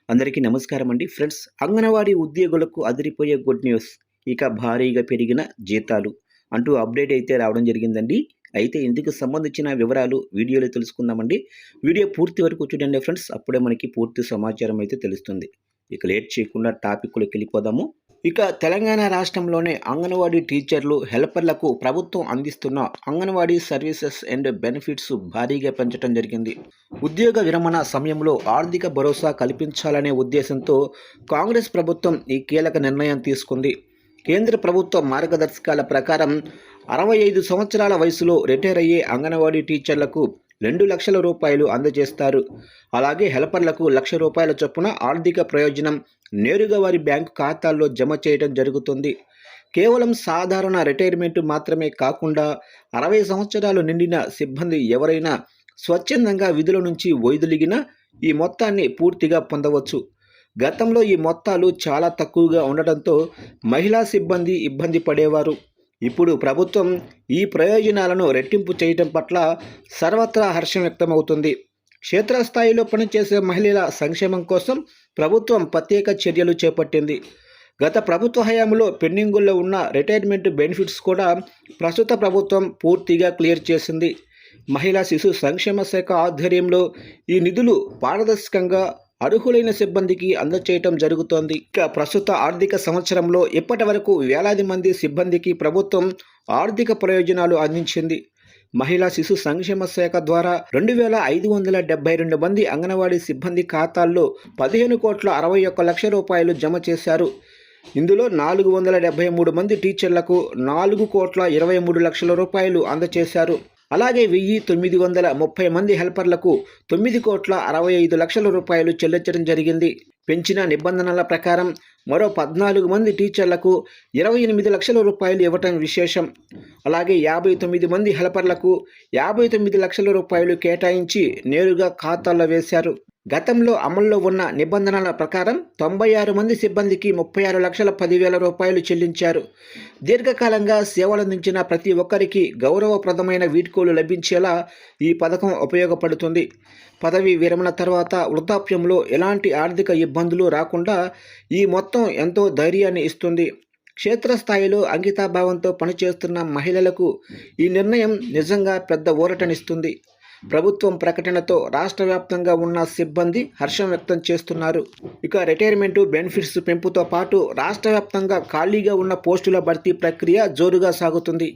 అందరికీ నమస్కారం అండి ఫ్రెండ్స్. అంగన్వాడీ ఉద్యోగులకు అదిరిపోయే గుడ్ న్యూస్. ఇక భారీగా పెరిగిన జీతాలు అంటూ అప్డేట్ అయితే రావడం జరిగిందండి. అయితే ఇందుకు సంబంధించిన వివరాలు వీడియోలో తెలుసుకుందామండి. వీడియో పూర్తి వరకు చూడండి ఫ్రెండ్స్. అప్పుడే మనకి పూర్తి సమాచారం అయితే తెలుస్తుంది. ఇక లేట్ చేయకుండా టాపిక్లోకి వెళ్ళిపోదాము. ఇక తెలంగాణ రాష్ట్రంలోనే అంగన్వాడీ టీచర్లు, హెల్పర్లకు ప్రభుత్వం అందిస్తున్న అంగన్వాడీ సర్వీసెస్ అండ్ బెనిఫిట్స్ భారీగా పెంచడం జరిగింది. ఉద్యోగ విరమణ సమయంలో ఆర్థిక భరోసా కల్పించాలనే ఉద్దేశంతో కాంగ్రెస్ ప్రభుత్వం ఈ కీలక నిర్ణయం తీసుకుంది. కేంద్ర ప్రభుత్వ మార్గదర్శకాల ప్రకారం 65 సంవత్సరాల వయసులో రిటైర్ అయ్యే అంగన్వాడీ టీచర్లకు 2 లక్షల రూపాయలు అందజేస్తారు. అలాగే హెల్పర్లకు ₹1,00,000 చొప్పున ఆర్థిక ప్రయోజనం నేరుగా వారి బ్యాంకు ఖాతాల్లో జమ చేయడం జరుగుతుంది. కేవలం సాధారణ రిటైర్మెంట్ మాత్రమే కాకుండా 60 సంవత్సరాలు నిండిన సిబ్బంది ఎవరైనా స్వచ్ఛందంగా విధుల నుంచి వైదొలిగినా ఈ మొత్తాన్ని పూర్తిగా పొందవచ్చు. గతంలో ఈ మొత్తాలు చాలా తక్కువగా ఉండటంతో మహిళా సిబ్బంది ఇబ్బంది పడేవారు. ఇప్పుడు ప్రభుత్వం ఈ ప్రయోజనాలను రెట్టింపు చేయడం పట్ల సర్వత్రా హర్షం వ్యక్తమవుతుంది. క్షేత్రస్థాయిలో పనిచేసే మహిళల సంక్షేమం కోసం ప్రభుత్వం ప్రత్యేక చర్యలు చేపట్టింది. గత ప్రభుత్వ హయాంలో పెండింగుల్లో ఉన్న రిటైర్మెంట్ బెనిఫిట్స్ కూడా ప్రస్తుత ప్రభుత్వం పూర్తిగా క్లియర్ చేసింది. మహిళా శిశు సంక్షేమ శాఖ ఆధ్వర్యంలో ఈ నిధులు పారదర్శకంగా అర్హులైన సిబ్బందికి అందచేయటం జరుగుతోంది. ఇక ప్రస్తుత ఆర్థిక సంవత్సరంలో ఇప్పటి వరకు వేలాది మంది సిబ్బందికి ప్రభుత్వం ఆర్థిక ప్రయోజనాలు అందించింది. మహిళా శిశు సంక్షేమ శాఖ ద్వారా 2,572 మంది అంగన్వాడీ సిబ్బంది ఖాతాల్లో 15,61,00,000 జమ చేశారు. ఇందులో 473 మంది టీచర్లకు 4,23,00,000 అందజేశారు. అలాగే 1,930 మంది హెల్పర్లకు 9,65,00,000 చెల్లించడం జరిగింది. పెంచిన నిబంధనల ప్రకారం మరో 14 మంది టీచర్లకు 28 లక్షల రూపాయలు ఇవ్వటం విశేషం. అలాగే 59 మంది హెల్పర్లకు 59 లక్షల రూపాయలు కేటాయించి నేరుగా ఖాతాల్లో వేశారు. గతంలో అమల్లో ఉన్న నిబంధనల ప్రకారం 96 మంది సిబ్బందికి 36,10,000 చెల్లించారు. దీర్ఘకాలంగా సేవలందించిన ప్రతి ఒక్కరికి గౌరవప్రదమైన వీడ్కోలు లభించేలా ఈ పథకం ఉపయోగపడుతుంది. పదవి విరమణ తర్వాత వృద్ధాప్యంలో ఎలాంటి ఆర్థిక ఇబ్బందులు రాకుండా ఈ మొత్తం ఎంతో ధైర్యాన్ని ఇస్తుంది. క్షేత్రస్థాయిలో అంకితాభావంతో పనిచేస్తున్న మహిళలకు ఈ నిర్ణయం నిజంగా పెద్ద ఊరటనిస్తుంది. ప్రభుత్వం ప్రకటనతో రాష్ట్ర వ్యాప్తంగా ఉన్న సిబ్బంది హర్షం వ్యక్తం చేస్తున్నారు. ఇక రిటైర్మెంటు బెనిఫిట్స్ పెంపుతో పాటు రాష్ట్ర వ్యాప్తంగా ఖాళీగా ఉన్న పోస్టుల భర్తీ ప్రక్రియ జోరుగా సాగుతుంది.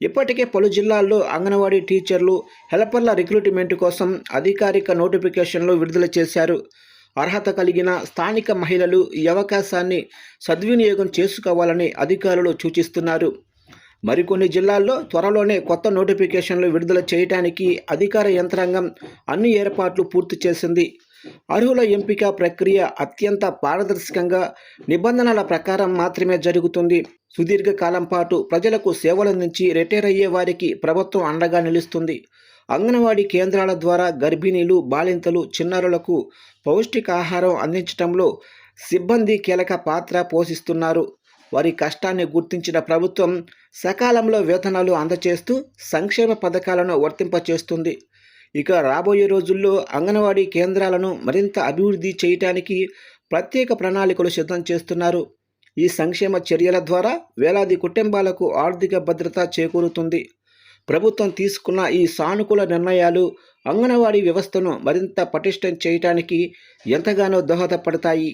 ఇప్పటికే పలు జిల్లాల్లో అంగన్వాడీ టీచర్లు, హెల్పర్ల రిక్రూట్మెంట్ కోసం అధికారిక నోటిఫికేషన్లు విడుదల చేశారు. అర్హత కలిగిన స్థానిక మహిళలు ఈ అవకాశాన్ని సద్వినియోగం చేసుకోవాలని అధికారులు సూచిస్తున్నారు. మరికొన్ని జిల్లాల్లో త్వరలోనే కొత్త నోటిఫికేషన్లు విడుదల చేయడానికి అధికార యంత్రాంగం అన్ని ఏర్పాట్లు పూర్తి చేసింది. అర్హుల ఎంపిక ప్రక్రియ అత్యంత పారదర్శకంగా నిబంధనల ప్రకారం మాత్రమే జరుగుతుంది. సుదీర్ఘకాలం పాటు ప్రజలకు సేవలందించి రిటైర్ అయ్యే వారికి ప్రభుత్వం అండగా నిలుస్తుంది. అంగన్వాడీ కేంద్రాల ద్వారా గర్భిణీలు, బాలింతలు, చిన్నారులకు పౌష్టికాహారం అందించడంలో సిబ్బంది కీలక పాత్ర పోషిస్తున్నారు. వారి కష్టాన్ని గుర్తించిన ప్రభుత్వం సకాలంలో వేతనాలు అందజేస్తూ సంక్షేమ పథకాలను వర్తింపచేస్తుంది. ఇక రాబోయే రోజుల్లో అంగన్వాడీ కేంద్రాలను మరింత అభివృద్ధి చేయడానికి ప్రత్యేక ప్రణాళికలు సిద్ధం చేస్తున్నారు. ఈ సంక్షేమ చర్యల ద్వారా వేలాది కుటుంబాలకు ఆర్థిక భద్రత చేకూరుతుంది. ప్రభుత్వం తీసుకున్న ఈ సానుకూల నిర్ణయాలు అంగన్వాడీ వ్యవస్థను మరింత పటిష్టం చేయడానికి ఎంతగానో దోహదపడతాయి.